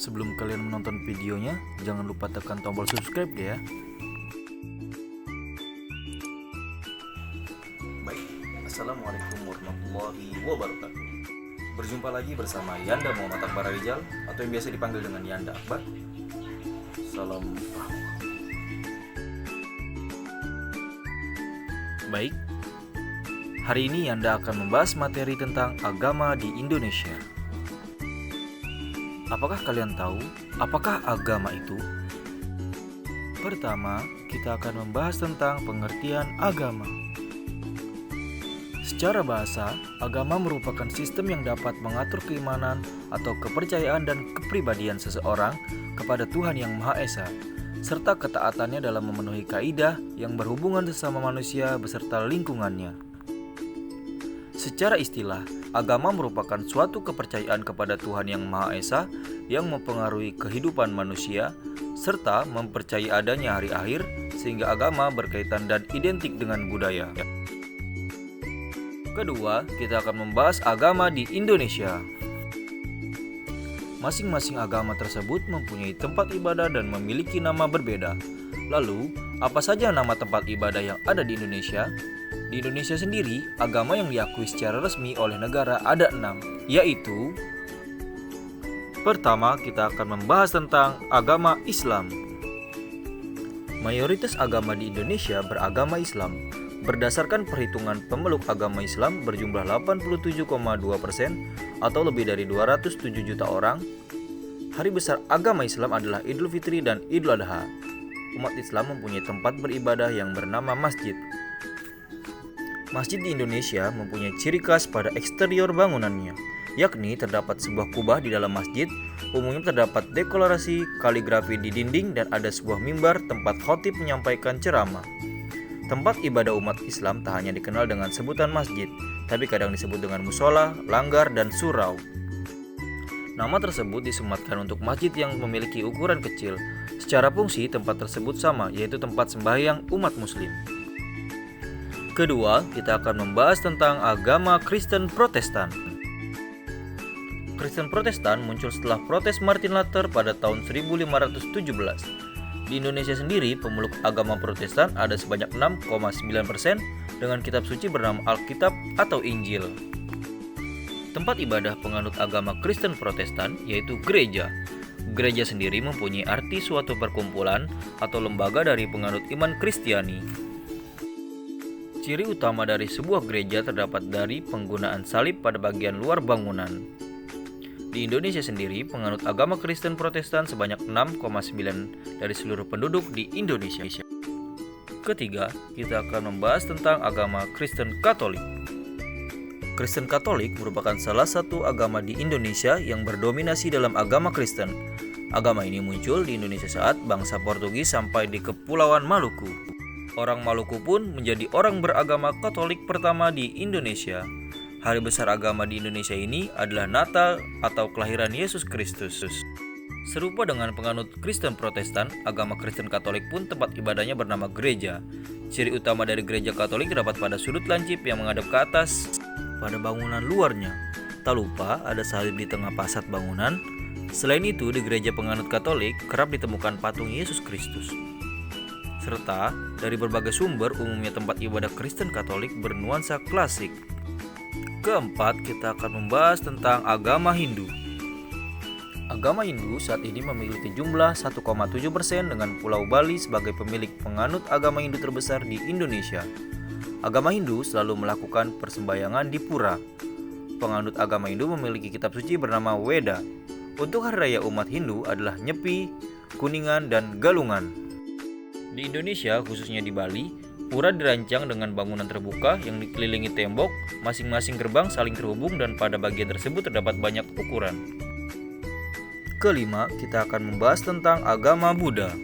Sebelum kalian menonton videonya, jangan lupa tekan tombol subscribe ya. Baik, Assalamualaikum warahmatullahi wabarakatuh. Berjumpa lagi bersama Yanda Muhammad Akbar Rizal, atau yang biasa dipanggil dengan Yanda Akbar. Salam. Baik, hari ini Yanda akan membahas materi tentang agama di Indonesia. Apakah kalian tahu apakah agama itu? Pertama, kita akan membahas tentang pengertian agama. Secara bahasa, agama merupakan sistem yang dapat mengatur keimanan atau kepercayaan dan kepribadian seseorang kepada Tuhan Yang Maha Esa, serta ketaatannya dalam memenuhi kaidah yang berhubungan sesama manusia beserta lingkungannya. Secara istilah, agama merupakan suatu kepercayaan kepada Tuhan Yang Maha Esa yang mempengaruhi kehidupan manusia, serta mempercayai adanya hari akhir, sehingga agama berkaitan dan identik dengan budaya. Kedua, kita akan membahas agama di Indonesia. Masing-masing agama tersebut mempunyai tempat ibadah dan memiliki nama berbeda. Lalu, apa saja nama tempat ibadah yang ada di Indonesia? Di Indonesia sendiri, agama yang diakui secara resmi oleh negara ada 6, yaitu: pertama, kita akan membahas tentang agama Islam. Mayoritas agama di Indonesia beragama Islam. Berdasarkan perhitungan pemeluk agama Islam berjumlah 87,2% atau lebih dari 207 juta orang. Hari besar agama Islam adalah Idul Fitri dan Idul Adha. Umat Islam mempunyai tempat beribadah yang bernama masjid. Masjid di Indonesia mempunyai ciri khas pada eksterior bangunannya, yakni terdapat sebuah kubah di dalam masjid, umumnya terdapat dekorasi kaligrafi di dinding, dan ada sebuah mimbar tempat khatib menyampaikan ceramah. Tempat ibadah umat Islam tak hanya dikenal dengan sebutan masjid, tapi kadang disebut dengan musola, langgar, dan surau. Nama tersebut disematkan untuk masjid yang memiliki ukuran kecil. Secara fungsi, tempat tersebut sama, yaitu tempat sembahyang umat muslim. Kedua, kita akan membahas tentang agama Kristen Protestan. Kristen Protestan muncul setelah protes Martin Luther pada tahun 1517. Di Indonesia sendiri, pemeluk agama Protestan ada sebanyak 6,9% dengan kitab suci bernama Alkitab atau Injil. Tempat ibadah penganut agama Kristen Protestan yaitu gereja. Gereja sendiri mempunyai arti suatu perkumpulan atau lembaga dari penganut iman Kristiani. Ciri utama dari sebuah gereja terdapat dari penggunaan salib pada bagian luar bangunan. Di Indonesia sendiri, penganut agama Kristen Protestan sebanyak 6,9% dari seluruh penduduk di Indonesia. Ketiga, kita akan membahas tentang agama Kristen Katolik. Kristen Katolik merupakan salah satu agama di Indonesia yang berdominasi dalam agama Kristen. Agama ini muncul di Indonesia saat bangsa Portugis sampai di Kepulauan Maluku. Orang Maluku pun menjadi orang beragama Katolik pertama di Indonesia. Hari besar agama di Indonesia ini adalah Natal atau kelahiran Yesus Kristus. Serupa dengan penganut Kristen Protestan, agama Kristen Katolik pun tempat ibadahnya bernama gereja. Ciri utama dari gereja Katolik terdapat pada sudut lancip yang menghadap ke atas pada bangunan luarnya. Tak lupa ada salib di tengah fasad bangunan. Selain itu, di gereja penganut Katolik kerap ditemukan patung Yesus Kristus. Serta dari berbagai sumber, umumnya tempat ibadah Kristen Katolik bernuansa klasik. Keempat, kita akan membahas tentang agama Hindu. Agama Hindu saat ini memiliki jumlah 1,7% dengan Pulau Bali sebagai pemilik penganut agama Hindu terbesar di Indonesia. Agama Hindu selalu melakukan persembahyangan di pura. Penganut agama Hindu memiliki kitab suci bernama Weda. Untuk hari raya umat Hindu adalah Nyepi, Kuningan, dan Galungan. Di Indonesia, khususnya di Bali, pura dirancang dengan bangunan terbuka yang dikelilingi tembok, masing-masing gerbang saling terhubung dan pada bagian tersebut terdapat banyak ukuran. Kelima, kita akan membahas tentang agama Buddha.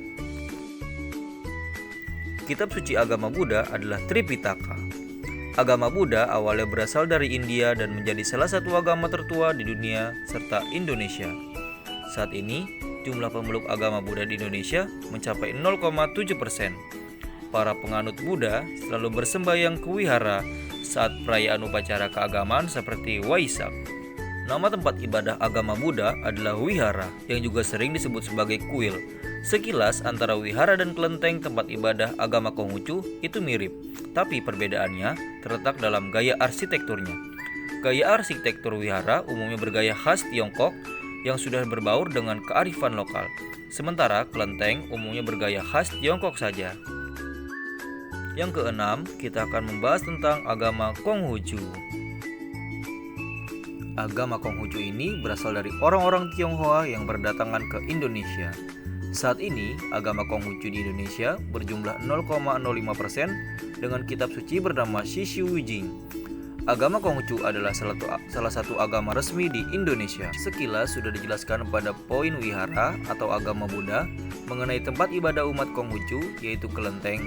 Kitab suci agama Buddha adalah Tripitaka. Agama Buddha awalnya berasal dari India dan menjadi salah satu agama tertua di dunia serta Indonesia. Saat ini, jumlah pemeluk agama Buddha di Indonesia mencapai 0,7%. Para penganut Buddha selalu bersembahyang ke wihara saat perayaan upacara keagamaan seperti Waisak. Nama tempat ibadah agama Buddha adalah wihara, yang juga sering disebut sebagai kuil. Sekilas antara wihara dan kelenteng tempat ibadah agama Konghucu itu mirip, tapi perbedaannya terletak dalam gaya arsitekturnya. Gaya arsitektur wihara umumnya bergaya khas Tiongkok yang sudah berbaur dengan kearifan lokal, sementara kelenteng umumnya bergaya khas Tiongkok saja. Yang keenam, kita akan membahas tentang agama Konghucu. Agama Konghucu ini berasal dari orang-orang Tionghoa yang berdatangan ke Indonesia. Saat ini, agama Konghucu di Indonesia berjumlah 0,05% dengan kitab suci bernama Shishu Jing. Agama Konghucu adalah salah satu agama resmi di Indonesia. Sekilas sudah dijelaskan pada poin wihara atau agama Buddha mengenai tempat ibadah umat Konghucu, yaitu kelenteng.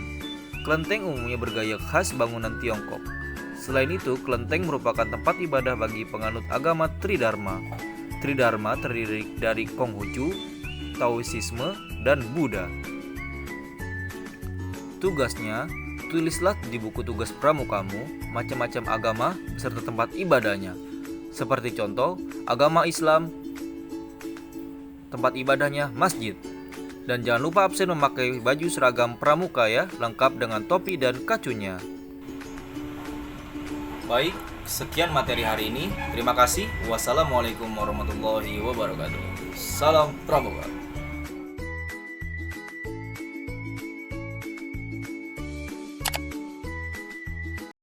Kelenteng umumnya bergaya khas bangunan Tiongkok. Selain itu, kelenteng merupakan tempat ibadah bagi penganut agama Tridharma. Tridharma terdiri dari Konghucu, Taoisme, dan Buddha. Tugasnya, tulislah di buku tugas pramukamu macam-macam agama beserta tempat ibadahnya. Seperti contoh, agama Islam, tempat ibadahnya masjid. Dan jangan lupa absen memakai baju seragam pramuka ya, lengkap dengan topi dan kacunya. Baik, sekian materi hari ini. Terima kasih. Wassalamualaikum warahmatullahi wabarakatuh. Salam Pramuka.